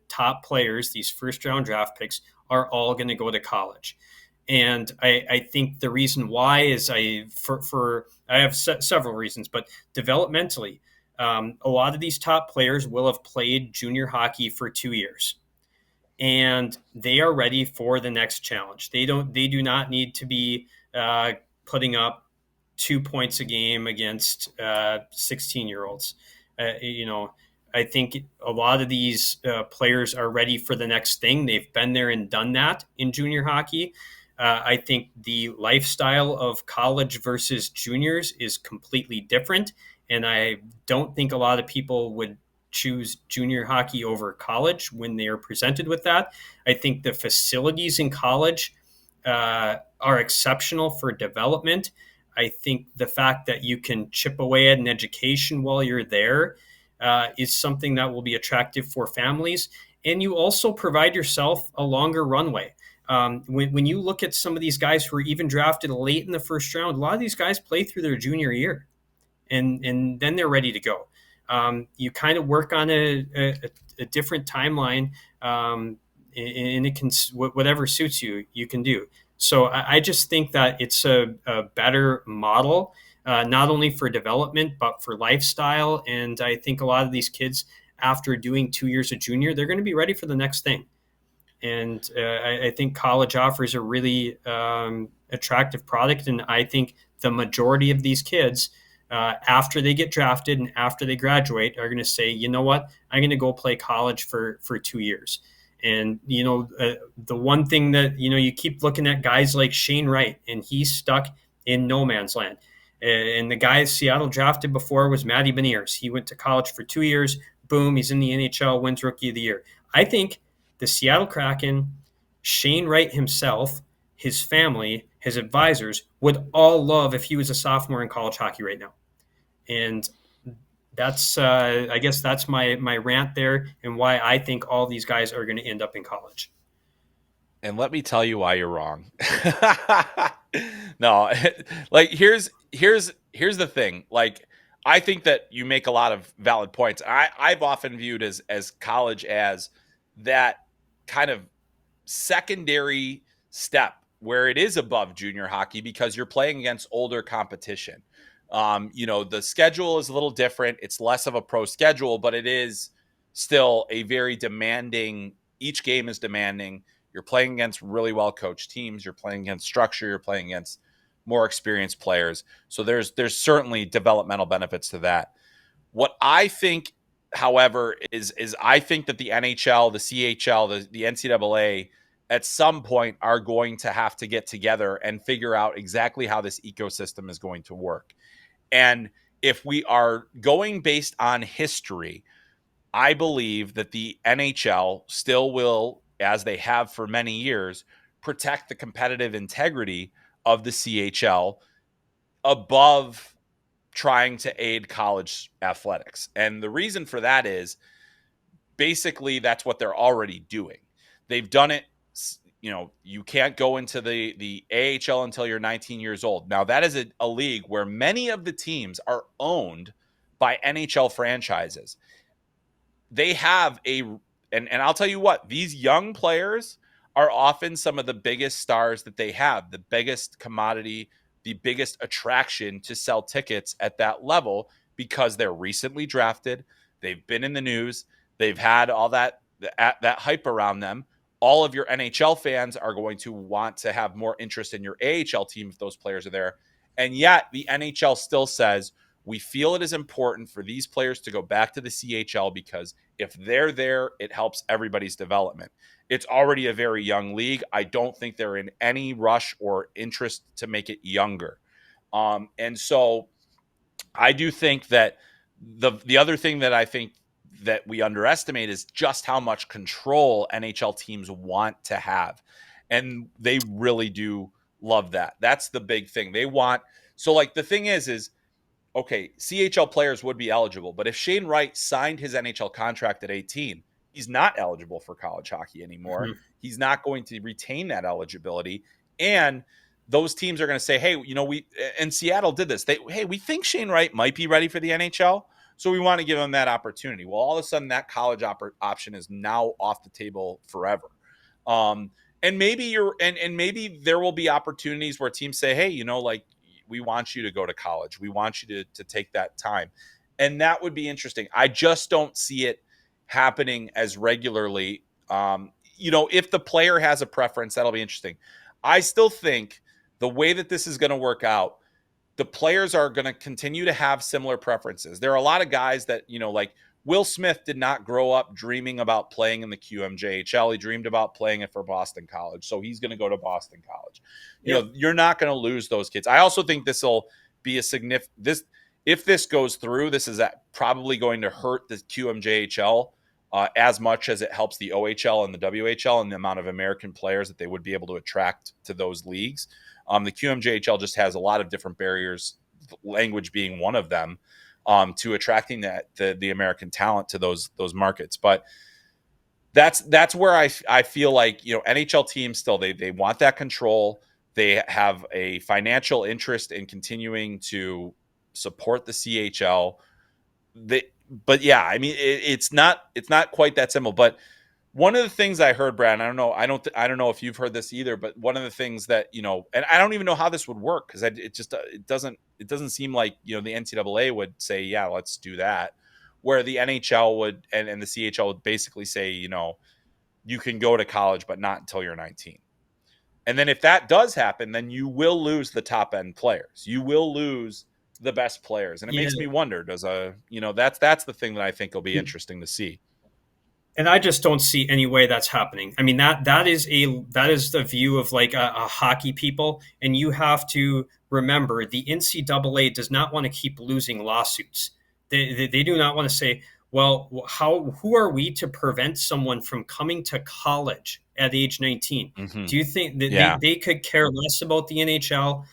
top players, these first round draft picks, are all going to go to college. And I think the reason why is I have several reasons, but developmentally, a lot of these top players will have played junior hockey for 2 years and they are ready for the next challenge. They do not need to be putting up 2 points a game against 16-year-olds. I think a lot of these players are ready for the next thing. They've been there and done that in junior hockey. I think the lifestyle of college versus juniors is completely different. And I don't think a lot of people would choose junior hockey over college when they are presented with that. I think the facilities in college are exceptional for development. I think the fact that you can chip away at an education while you're there is something that will be attractive for families. And you also provide yourself a longer runway. When you look at some of these guys who are even drafted late in the first round, a lot of these guys play through their junior year and then they're ready to go. You kind of work on a different timeline, and it can whatever suits you, you can do. So I just think that it's a better model, not only for development but for lifestyle. And I think a lot of these kids, after doing 2 years of junior, they're going to be ready for the next thing. And I think college offers a really attractive product. And I think the majority of these kids, after they get drafted and after they graduate, are going to say, you know what, I'm going to go play college for 2 years. And, the one thing that, you keep looking at guys like Shane Wright, and he's stuck in no man's land. And the guy Seattle drafted before was Matty Beniers. He went to college for 2 years. Boom, he's in the NHL, wins Rookie of the Year. I think the Seattle Kraken, Shane Wright himself, his family, his advisors would all love if he was a sophomore in college hockey right now. And that's, I guess that's my rant there, and why I think all these guys are going to end up in college. And let me tell you why you're wrong. No, like here's the thing. Like, I think that you make a lot of valid points. I've often viewed as college as that kind of secondary step where it is above junior hockey because you're playing against older competition. The schedule is a little different. It's less of a pro schedule, but it is still a very demanding. Each game is demanding. You're playing against really well coached teams. You're playing against structure. You're playing against more experienced players. So there's certainly developmental benefits to that. What I think, however, is I think that the NHL, the CHL, the NCAA at some point are going to have to get together and figure out exactly how this ecosystem is going to work. And if we are going based on history, I believe that the NHL still will, as they have for many years, protect the competitive integrity of the CHL above trying to aid college athletics. And the reason for that is basically that's what they're already doing. They've done it. You can't go into the AHL until you're 19 years old. Now, that is a league where many of the teams are owned by NHL franchises. They have and I'll tell you what, these young players are often some of the biggest stars that they have, the biggest commodity, the biggest attraction to sell tickets at that level because they're recently drafted. They've been in the news. They've had all that hype around them. All of your NHL fans are going to want to have more interest in your AHL team if those players are there. And yet the NHL still says, we feel it is important for these players to go back to the CHL because if they're there, it helps everybody's development. It's already a very young league. I don't think they're in any rush or interest to make it younger. And so I do think that the other thing that I think that we underestimate is just how much control NHL teams want to have. And they really do love that. That's the big thing. They want, so like the thing is, okay, CHL players would be eligible, but if Shane Wright signed his NHL contract at 18, he's not eligible for college hockey anymore. Mm-hmm. He's not going to retain that eligibility. And those teams are going to say, hey, and Seattle did this. We think Shane Wright might be ready for the NHL, so we want to give him that opportunity. Well, all of a sudden that college option is now off the table forever. And maybe maybe there will be opportunities where teams say, hey, we want you to go to college. We want you to take that time. And that would be interesting. I just don't see it happening as regularly. If the player has a preference, that'll be interesting. I still think the way that this is going to work out, the players are going to continue to have similar preferences. There are a lot of guys that, like Will Smith did not grow up dreaming about playing in the QMJHL. He dreamed about playing it for Boston College. So he's going to go to Boston College. You're not going to lose those kids. I also think this will be a significant, if this goes through, this is probably going to hurt the QMJHL as much as it helps the OHL and the WHL and the amount of American players that they would be able to attract to those leagues. The QMJHL just has a lot of different barriers, language being one of them, to attracting the American talent to those markets. But that's where I feel like NHL teams still they want that control. They have a financial interest in continuing to support the CHL. But yeah, I mean it's not quite that simple. But one of the things I heard, Brad, and I don't know if you've heard this either, but one of the things that and I don't even know how this would work because it doesn't seem like the NCAA would say, yeah, let's do that, where the NHL would and the CHL would basically say, you can go to college, but not until you're 19. And then if that does happen, then you will lose the top end players. You will lose the best players. And it Yeah. makes me wonder, that's the thing that I think will be interesting to see. And I just don't see any way that's happening. I mean, that is the view of like a hockey people, and you have to remember the NCAA does not want to keep losing lawsuits. They do not want to say, well, who are we to prevent someone from coming to college at age 19? Mm-hmm. Do you think that Yeah. they could care less about the NHL?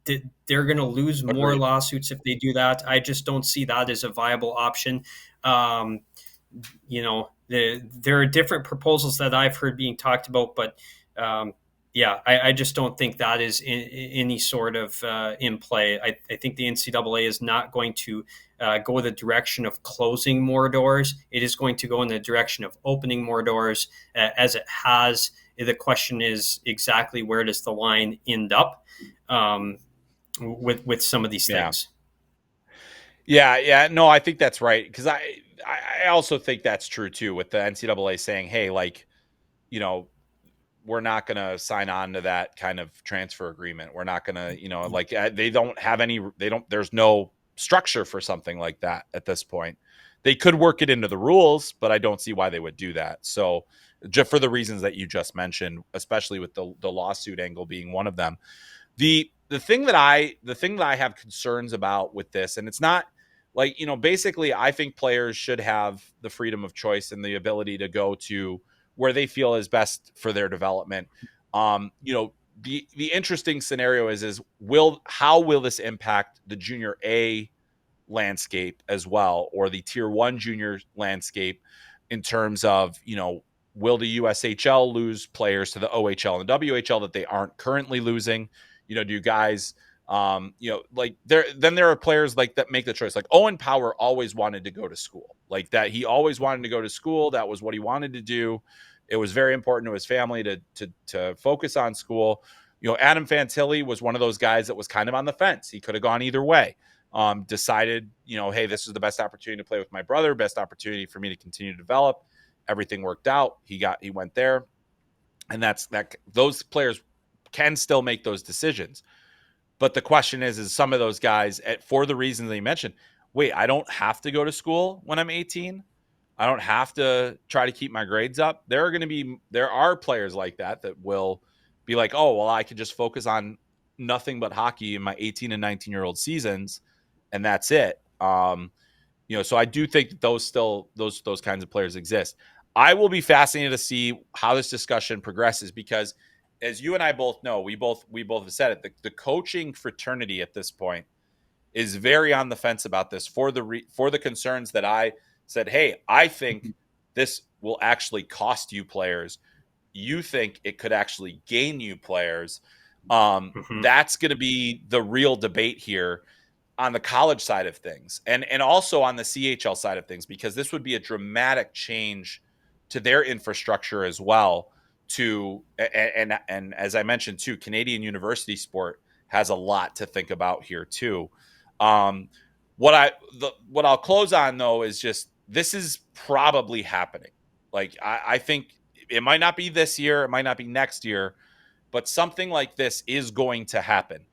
They're going to lose more Agreed. lawsuits if they do that. I just don't see that as a viable option. Um, there are different proposals that I've heard being talked about, but I just don't think that is any sort of in play. I think the NCAA is not going to go the direction of closing more doors. It is going to go in the direction of opening more doors, as it has. The question is exactly where does the line end up with some of these things. Yeah. No, I think that's right, because I also think that's true too, with the NCAA saying, hey, like, we're not going to sign on to that kind of transfer agreement. We're not going to, like, they don't have there's no structure for something like that at this point. They could work it into the rules, but I don't see why they would do that. So just for the reasons that you just mentioned, especially with the lawsuit angle being one of them. The thing that I have concerns about with this, and it's not like, basically I think players should have the freedom of choice and the ability to go to where they feel is best for their development. The interesting scenario is how will this impact the junior A landscape as well, or the tier 1 junior landscape, in terms of, will the USHL lose players to the OHL and WHL that they aren't currently losing? Do you guys, like there are players like that make the choice. Like Owen Power always wanted to go to school, like that. He always wanted to go to school. That was what he wanted to do. It was very important to his family to focus on school. Adam Fantilli was one of those guys that was kind of on the fence. He could have gone either way. Decided, hey, this is the best opportunity to play with my brother, best opportunity for me to continue to develop. Everything worked out. He went there. And those players can still make those decisions. But the question is some of those guys, for the reasons they mentioned, wait, I don't have to go to school when I'm 18. I don't have to try to keep my grades up. There are players like that will be like, oh, well, I could just focus on nothing but hockey in my 18 and 19-year-old seasons, and that's it. So I do think that those kinds of players exist. I will be fascinated to see how this discussion progresses, because as you and I both know, we both have said it, the coaching fraternity at this point is very on the fence about this, for the concerns that I said. Hey, I think this will actually cost you players. You think it could actually gain you players. That's going to be the real debate here on the college side of things, and also on the CHL side of things, because this would be a dramatic change to their infrastructure as well. And as I mentioned too, Canadian university sport has a lot to think about here too. What I'll close on though is just, this is probably happening. Like I think it might not be this year, it might not be next year, but something like this is going to happen.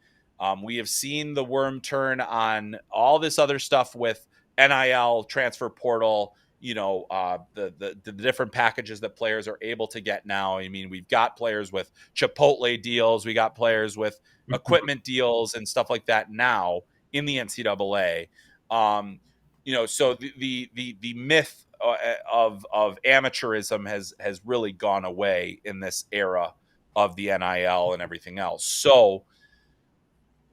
We have seen the worm turn on all this other stuff with NIL, transfer portal, the different packages that players are able to get now. I mean, we've got players with Chipotle deals, we got players with equipment deals and stuff like that now in the NCAA. So the myth of amateurism has really gone away in this era of the NIL and everything else. So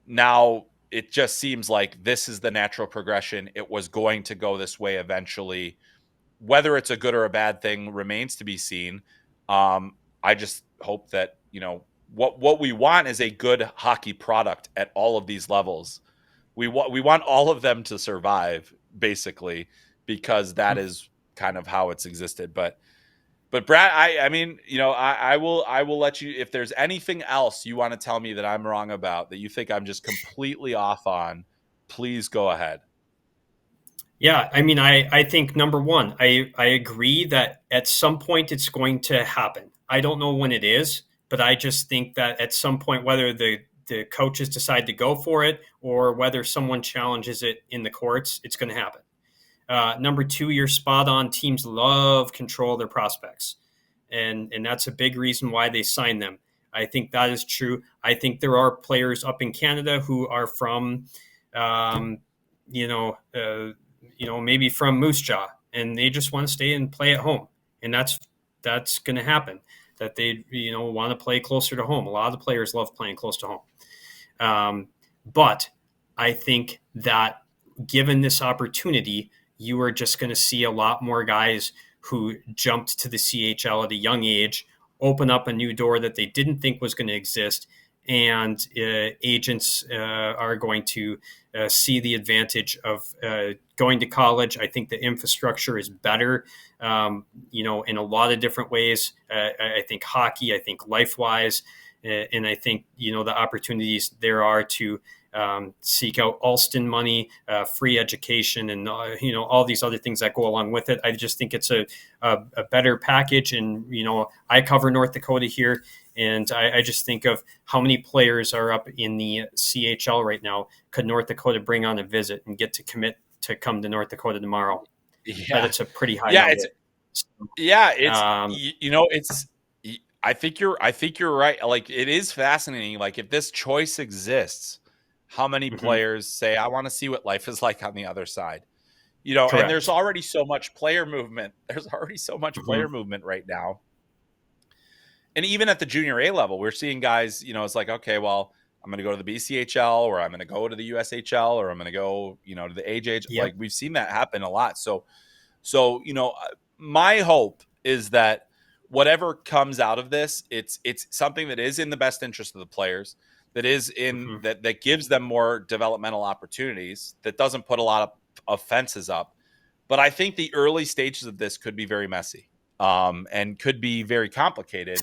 now it just seems like this is the natural progression. It was going to go this way eventually. Whether it's a good or a bad thing remains to be seen. I just hope that, what we want is a good hockey product at all of these levels. We want all of them to survive, basically, because that is kind of how it's existed. But Brad, I mean, I will let you, if there's anything else you want to tell me that I'm wrong about, that you think I'm just completely off on, please go ahead. Yeah, I mean, I think number one, I agree that at some point it's going to happen. I don't know when it is, but I just think that at some point, whether the coaches decide to go for it or whether someone challenges it in the courts, it's going to happen. Number two, you're spot on. Teams love control of their prospects, and that's a big reason why they sign them. I think that is true. I think there are players up in Canada who are from, um, you know, maybe from Moose Jaw, and they just want to stay and play at home, and that's going to happen. That they want to play closer to home. A lot of the players love playing close to home, but I think that given this opportunity, you are just going to see a lot more guys who jumped to the CHL at a young age, open up a new door that they didn't think was going to exist. And agents are going to see the advantage of going to college. I think the infrastructure is better, in a lot of different ways. I think hockey, I think life-wise, and I think, the opportunities there are to seek out Alston money, free education, and all these other things that go along with it. I just think it's a better package. And I cover North Dakota here, and I just think of how many players are up in the CHL right now. Could North Dakota bring on a visit and get to commit to come to North Dakota tomorrow? But Yeah. it's a pretty high Yeah. number. It's, yeah. It's, Um, it's, I think you're right. Like, it is fascinating. Like, if this choice exists, how many mhm, players say, I want to see what life is like on the other side? And there's correct. already so much player movement. There's already so much player Mhm, movement right now. And even at the junior A level, we're seeing guys, it's like, okay, well, I'm going to go to the BCHL, or I'm going to go to the USHL, or I'm going to go, to the AJH. yep. Like, we've seen that happen a lot. So, my hope is that whatever comes out of this, it's something that is in the best interest of the players, Mhm, that gives them more developmental opportunities, that doesn't put a lot of fences up. But I think the early stages of this could be very messy, and could be very complicated,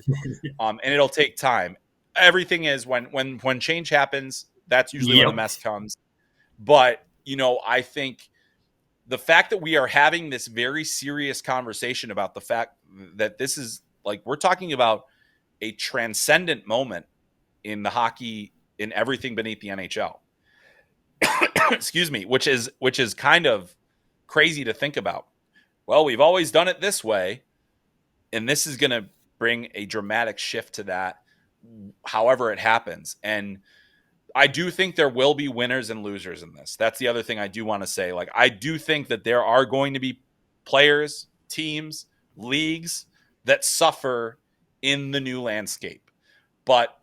and it'll take time. Everything is when change happens, that's usually when the yep. mess comes. But I think the fact that we are having this very serious conversation about the fact that this is, like, we're talking about a transcendent moment in the hockey, in everything beneath the NHL. Excuse me, which is kind of crazy to think about. Well, we've always done it this way, and this is going to bring a dramatic shift to that, however it happens. And I do think there will be winners and losers in this. That's the other thing I do want to say. Like, I do think that there are going to be players, teams, leagues that suffer in the new landscape. But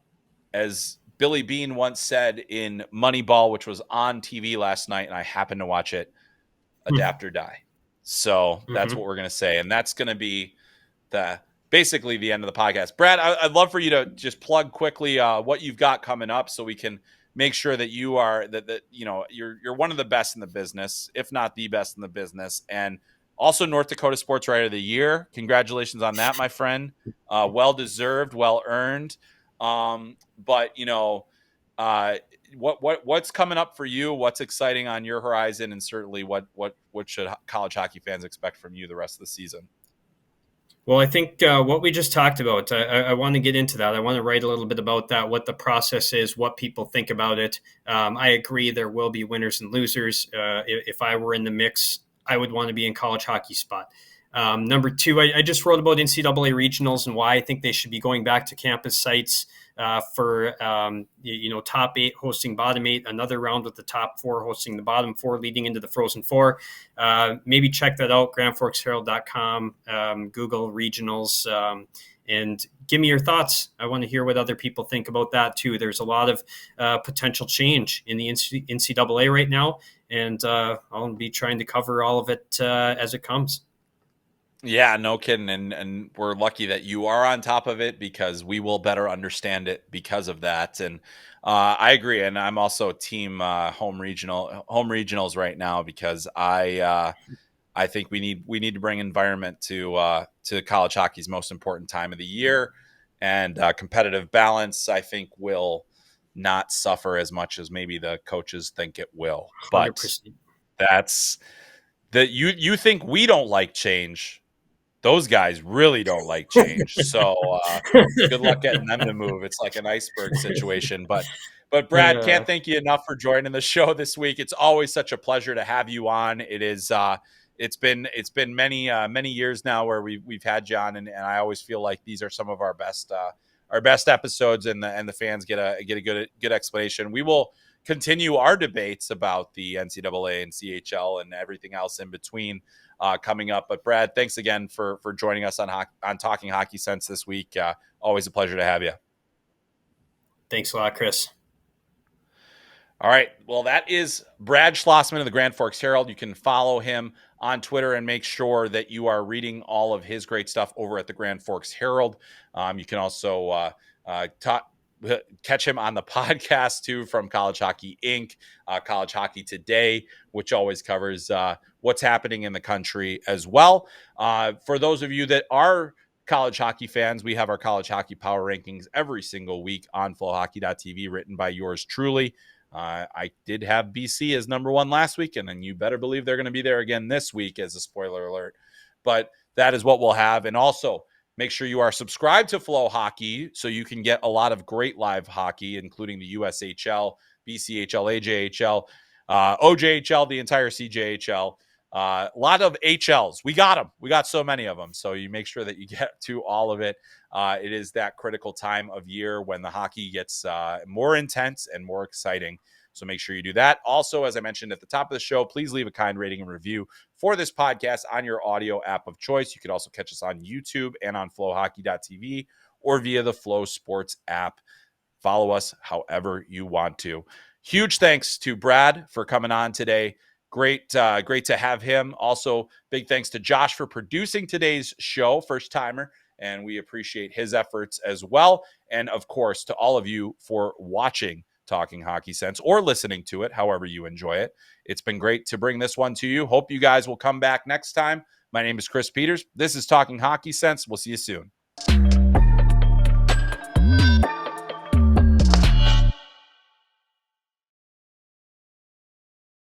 as Billy Bean once said in Moneyball, which was on TV last night, and I happened to watch it, adapt or die. So that's what Mhm. we're going to say. And that's going to be the basically the end of the podcast. Brad, I'd love for you to just plug quickly what you've got coming up, so we can make sure that you are that you're one of the best in the business, if not the best in the business, and also North Dakota Sports Writer of the Year. Congratulations on that, my friend. Well deserved, well earned. But uh, what's coming up for you? What's exciting on your horizon, and certainly what should college hockey fans expect from you the rest of the season? Well, I think what we just talked about, I want to get into that. I want to write a little bit about that, what the process is, what people think about it. I agree there will be winners and losers. If I were in the mix, I would want to be in college hockey spot. Number two, I just wrote about NCAA regionals and why I think they should be going back to campus sites for top eight hosting bottom eight, another round with the top four hosting the bottom four, leading into the Frozen Four. Maybe check that out, grandforksherald.com, Google regionals, and give me your thoughts. I want to hear what other people think about that too. There's a lot of potential change in the NCAA right now, and I'll be trying to cover all of it as it comes. Yeah, no kidding. And we're lucky that you are on top of it, because we will better understand it because of that. And I agree. And I'm also team home regionals right now, because I think we need to bring environment to college hockey's most important time of the year, and competitive balance, I think, will not suffer as much as maybe the coaches think it will. But 100%. that's that you think we don't like change. Those guys really don't like change. So good luck getting them to move. It's like an iceberg situation. But Brad, can't thank you enough for joining the show this week. It's always such a pleasure to have you on. It's been many years now where we've had you on, and I always feel like these are some of our best episodes, and the fans get a good explanation. We will continue our debates about the NCAA and CHL and everything else in between coming up. But Brad, thanks again for joining us on Talking Hockey Sense this week. Always a pleasure to have you. Thanks a lot, Chris. All right. Well, that is Brad Schlossman of the Grand Forks Herald. You can follow him on Twitter and make sure that you are reading all of his great stuff over at the Grand Forks Herald. You can also catch him on the podcast too from College Hockey Inc., College Hockey Today, which always covers what's happening in the country as well. For those of you that are college hockey fans, we have our college hockey power rankings every single week on FloHockey.tv, written by yours truly. I did have BC as number one last week, and then you better believe they're going to be there again this week as a spoiler alert. But that is what we'll have. And also, make sure you are subscribed to FloHockey so you can get a lot of great live hockey, including the USHL, BCHL, AJHL, OJHL, the entire CJHL. A lot of HLs. We got them. We got so many of them. So you make sure that you get to all of it. It is that critical time of year when the hockey gets more intense and more exciting. So make sure you do that. Also, as I mentioned at the top of the show, please leave a kind rating and review for this podcast on your audio app of choice. You can also catch us on YouTube and on FloHockey.tv or via the Flow Sports app. Follow us however you want to. Huge thanks to Brad for coming on today. Great to have him. Also, big thanks to Josh for producing today's show, first timer, and we appreciate his efforts as well. And of course, to all of you for watching Talking Hockey Sense or listening to it, however you enjoy it. It's been great to bring this one to you. Hope you guys will come back next time. My name is Chris Peters. This is Talking Hockey Sense. We'll see you soon.